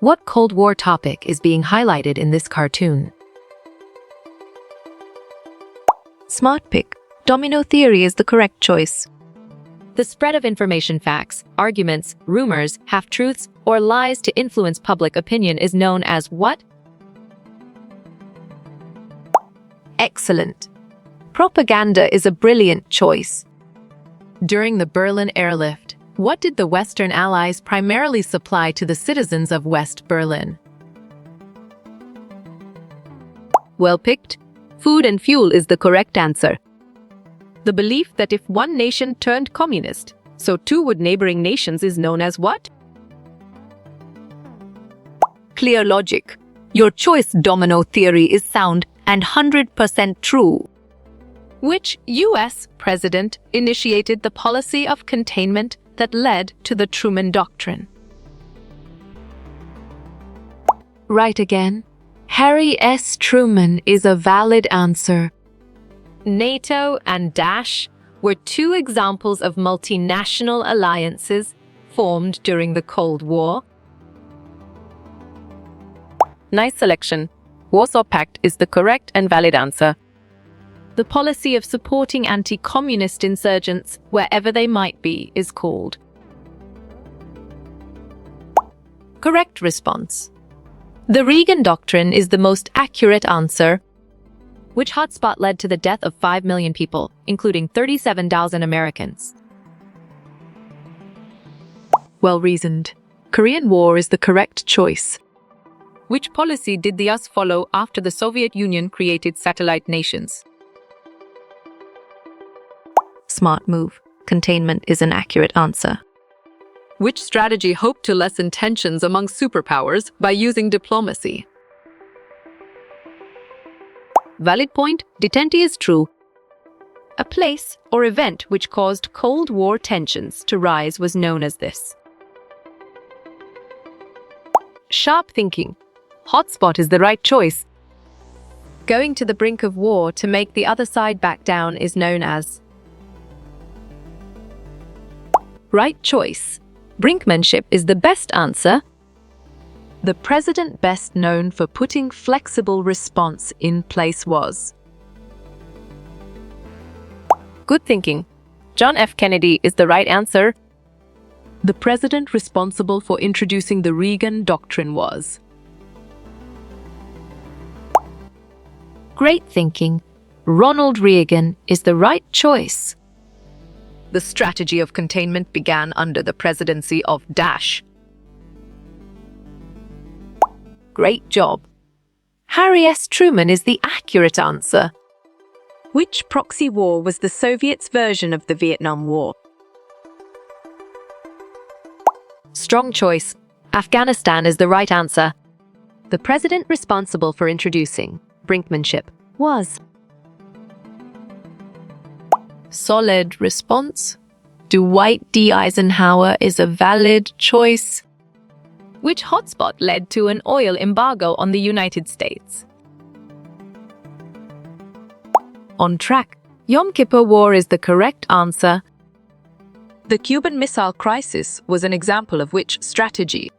What Cold War topic is being highlighted in this cartoon? Smart pick. Domino theory is the correct choice. The spread of information, facts, arguments, rumors, half-truths, or lies to influence public opinion is known as what? Excellent. Propaganda is a brilliant choice. During the Berlin airlift, what did the Western Allies primarily supply to the citizens of West Berlin? Well picked. Food and fuel is the correct answer. The belief that if one nation turned communist, so too would neighboring nations is known as what? Clear logic. Your choice, domino theory, is sound and 100% true. Which U.S. president initiated the policy of containment that led to the Truman Doctrine? Right again. Harry S. Truman is a valid answer. NATO and Daesh were two examples of multinational alliances formed during the Cold War. Nice selection. Warsaw Pact is the correct and valid answer. The policy of supporting anti-communist insurgents wherever they might be is called. Correct response. The Reagan Doctrine is the most accurate answer. Which hotspot led to the death of 5 million people, including 37,000 Americans? Well reasoned. Korean War is the correct choice. Which policy did the US follow after the Soviet Union created satellite nations? Smart move. Containment is an accurate answer. Which strategy hoped to lessen tensions among superpowers by using diplomacy? Valid point. Detente is true. A place or event which caused Cold War tensions to rise was known as this. Sharp thinking. Hotspot is the right choice. Going to the brink of war to make the other side back down is known as. Right choice. Brinkmanship is the best answer. The president best known for putting flexible response in place was. Good thinking. John F. Kennedy is the right answer. The president responsible for introducing the Reagan Doctrine was. Great thinking. Ronald Reagan is the right choice. The strategy of containment began under the presidency of Daesh. Great job. Harry S. Truman is the accurate answer. Which proxy war was the Soviets' version of the Vietnam War? Strong choice. Afghanistan is the right answer. The president responsible for introducing brinkmanship was. Solid response. Dwight D. Eisenhower is a valid choice. Which hotspot led to an oil embargo on the United States? On track. Yom Kippur War is the correct answer. The Cuban Missile Crisis was an example of which strategy?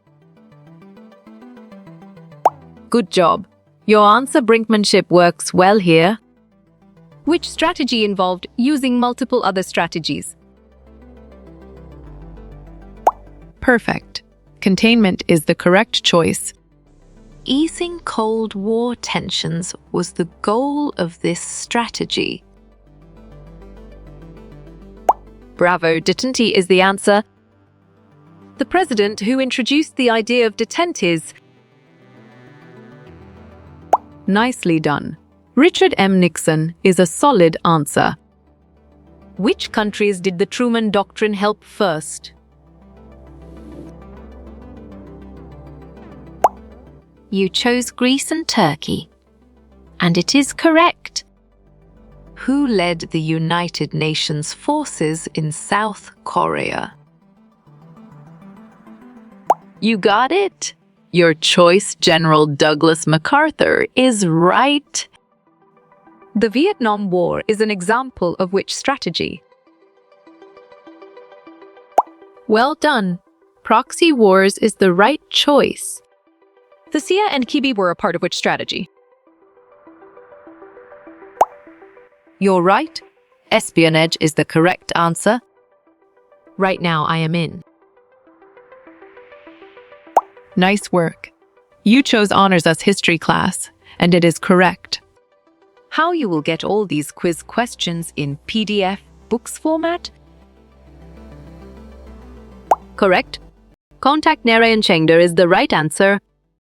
Good job. Your answer brinkmanship works well here. Which strategy involved using multiple other strategies? Perfect. Containment is the correct choice. Easing Cold War tensions was the goal of this strategy. Bravo, detente is the answer. The president who introduced the idea of detente is. Nicely done. Richard M. Nixon is a solid answer. Which countries did the Truman Doctrine help first? You chose Greece and Turkey. And it is correct. Who led the United Nations forces in South Korea? You got it. Your choice, General Douglas MacArthur, is right. The Vietnam War is an example of which strategy? Well done. Proxy wars is the right choice. The Sia and Kibi were a part of which strategy? You're right. Espionage is the correct answer. Right now, I am in. Nice work. You chose Honors Us History class, and it is correct. How you will get all these quiz questions in PDF books format? Correct. Contact Narayan Chengder is the right answer.